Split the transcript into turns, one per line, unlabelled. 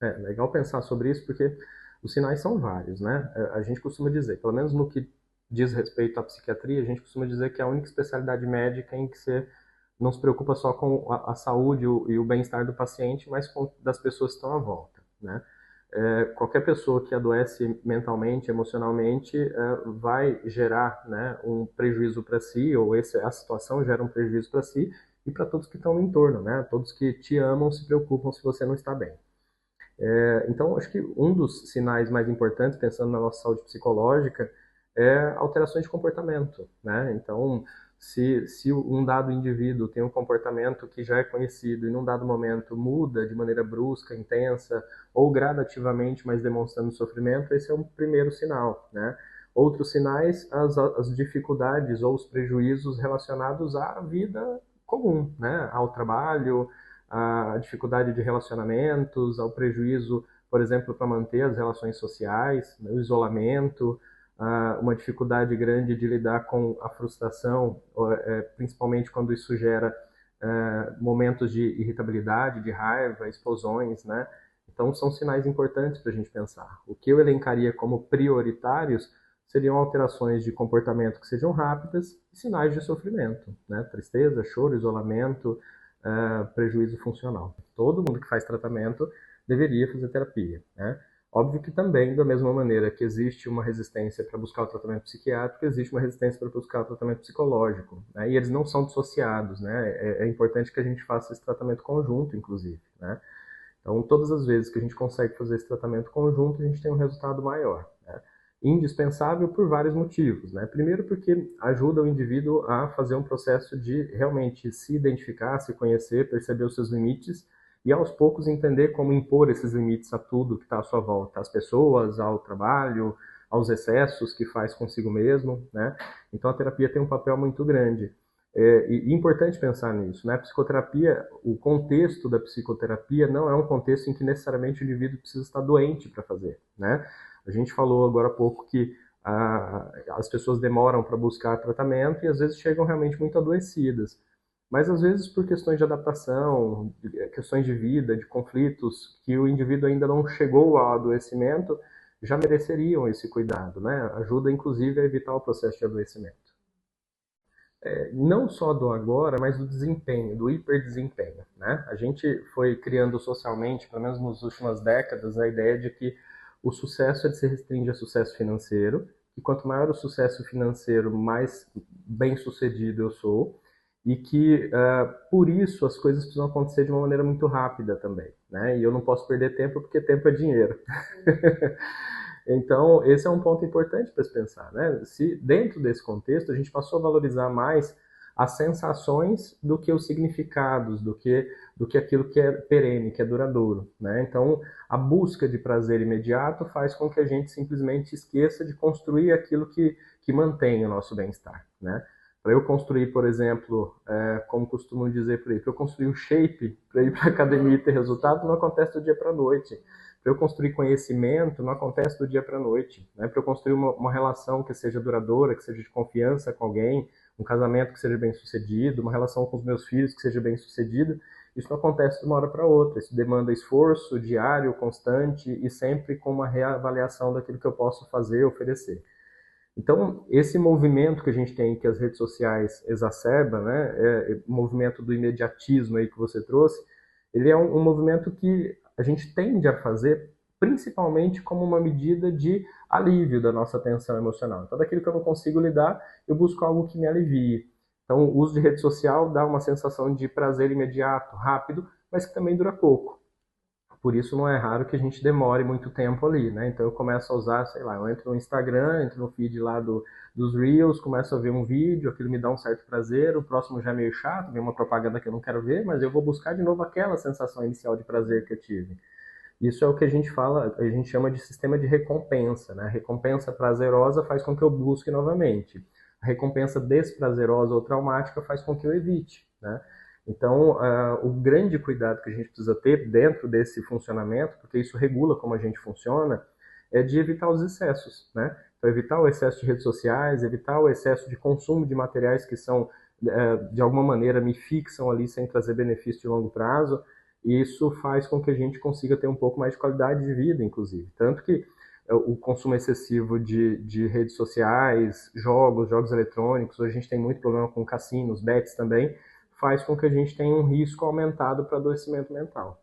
É legal pensar sobre isso porque os sinais são vários, né? A gente costuma dizer, pelo menos no que diz respeito à psiquiatria, a gente costuma dizer que é a única especialidade médica em que você não se preocupa só com a saúde e o bem-estar do paciente, mas com das pessoas que estão à volta, né? Qualquer pessoa que adoece mentalmente, emocionalmente, vai gerar, né, um prejuízo para si, ou a situação gera um prejuízo para si e para todos que estão no entorno, né? Todos que te amam se preocupam se você não está bem. Então, acho que um dos sinais mais importantes, pensando na nossa saúde psicológica, é alterações de comportamento, né? Então, se um dado indivíduo tem um comportamento que já é conhecido e num dado momento muda de maneira brusca, intensa ou gradativamente, mas demonstrando sofrimento, esse é um primeiro sinal, né? Outros sinais, as dificuldades ou os prejuízos relacionados à vida comum, né? Ao trabalho, a dificuldade de relacionamentos, ao prejuízo, por exemplo, para manter as relações sociais, né, o isolamento, uma dificuldade grande de lidar com a frustração, principalmente quando isso gera momentos de irritabilidade, de raiva, explosões, né? Então, são sinais importantes para a gente pensar. O que eu elencaria como prioritários seriam alterações de comportamento que sejam rápidas e sinais de sofrimento, né? Tristeza, choro, isolamento, prejuízo funcional. Todo mundo que faz tratamento deveria fazer terapia, né? Óbvio que também, da mesma maneira que existe uma resistência para buscar o tratamento psiquiátrico, existe uma resistência para buscar o tratamento psicológico, né? E eles não são dissociados, né? É importante que a gente faça esse tratamento conjunto, inclusive, né? Então, todas as vezes que a gente consegue fazer esse tratamento conjunto, a gente tem um resultado maior, né? Indispensável por vários motivos, né? Primeiro porque ajuda o indivíduo a fazer um processo de realmente se identificar, se conhecer, perceber os seus limites e aos poucos entender como impor esses limites a tudo que está à sua volta, às pessoas, ao trabalho, aos excessos que faz consigo mesmo, né? Então a terapia tem um papel muito grande. E importante pensar nisso, né? A psicoterapia, o contexto da psicoterapia não é um contexto em que necessariamente o indivíduo precisa estar doente para fazer, né? A gente falou agora há pouco que as pessoas demoram para buscar tratamento e às vezes chegam realmente muito adoecidas. Mas às vezes por questões de adaptação, questões de vida, de conflitos, que o indivíduo ainda não chegou ao adoecimento, já mereceriam esse cuidado, né? Ajuda inclusive a evitar o processo de adoecimento. Não só do agora, mas do desempenho, do hiperdesempenho, né? A gente foi criando socialmente, pelo menos nas últimas décadas, a ideia de que o sucesso se restringe a sucesso financeiro, e quanto maior o sucesso financeiro, mais bem sucedido eu sou, e que por isso as coisas precisam acontecer de uma maneira muito rápida também, né? E eu não posso perder tempo porque tempo é dinheiro. Então, esse é um ponto importante para se pensar, né? Se dentro desse contexto a gente passou a valorizar mais as sensações do que os significados, do que aquilo que é perene, que é duradouro, né? Então, a busca de prazer imediato faz com que a gente simplesmente esqueça de construir aquilo que mantém o nosso bem-estar, né? Para eu construir, por exemplo, como costumam dizer por aí, para eu construir um shape para ir para a academia e ter resultado, não acontece do dia para a noite. Para eu construir conhecimento, não acontece do dia para a noite. Né? Para eu construir uma relação que seja duradoura, que seja de confiança com alguém, um casamento que seja bem sucedido, uma relação com os meus filhos que seja bem sucedida, isso não acontece de uma hora para outra. Isso demanda esforço diário, constante e sempre com uma reavaliação daquilo que eu posso fazer, oferecer. Então, esse movimento que a gente tem, que as redes sociais exacerbam, né, o movimento do imediatismo aí que você trouxe, ele é um movimento que a gente tende a fazer principalmente como uma medida de alívio da nossa tensão emocional. Então, daquilo que eu não consigo lidar, eu busco algo que me alivie. Então, o uso de rede social dá uma sensação de prazer imediato, rápido, mas que também dura pouco. Por isso não é raro que a gente demore muito tempo ali, né? Então eu começo a usar, sei lá, eu entro no Instagram, entro no feed lá dos Reels, começo a ver um vídeo, aquilo me dá um certo prazer, o próximo já é meio chato, vem uma propaganda que eu não quero ver, mas eu vou buscar de novo aquela sensação inicial de prazer que eu tive. Isso é o que a gente fala, a gente chama de sistema de recompensa, né? A recompensa prazerosa faz com que eu busque novamente. A recompensa desprazerosa ou traumática faz com que eu evite, né? Então, o grande cuidado que a gente precisa ter dentro desse funcionamento, porque isso regula como a gente funciona, é de evitar os excessos, né? Então, evitar o excesso de redes sociais, evitar o excesso de consumo de materiais que são, de alguma maneira, me fixam ali sem trazer benefício de longo prazo, e isso faz com que a gente consiga ter um pouco mais de qualidade de vida, inclusive. Tanto que o consumo excessivo de redes sociais, jogos eletrônicos, hoje a gente tem muito problema com cassinos, bets também, faz com que a gente tenha um risco aumentado para adoecimento mental.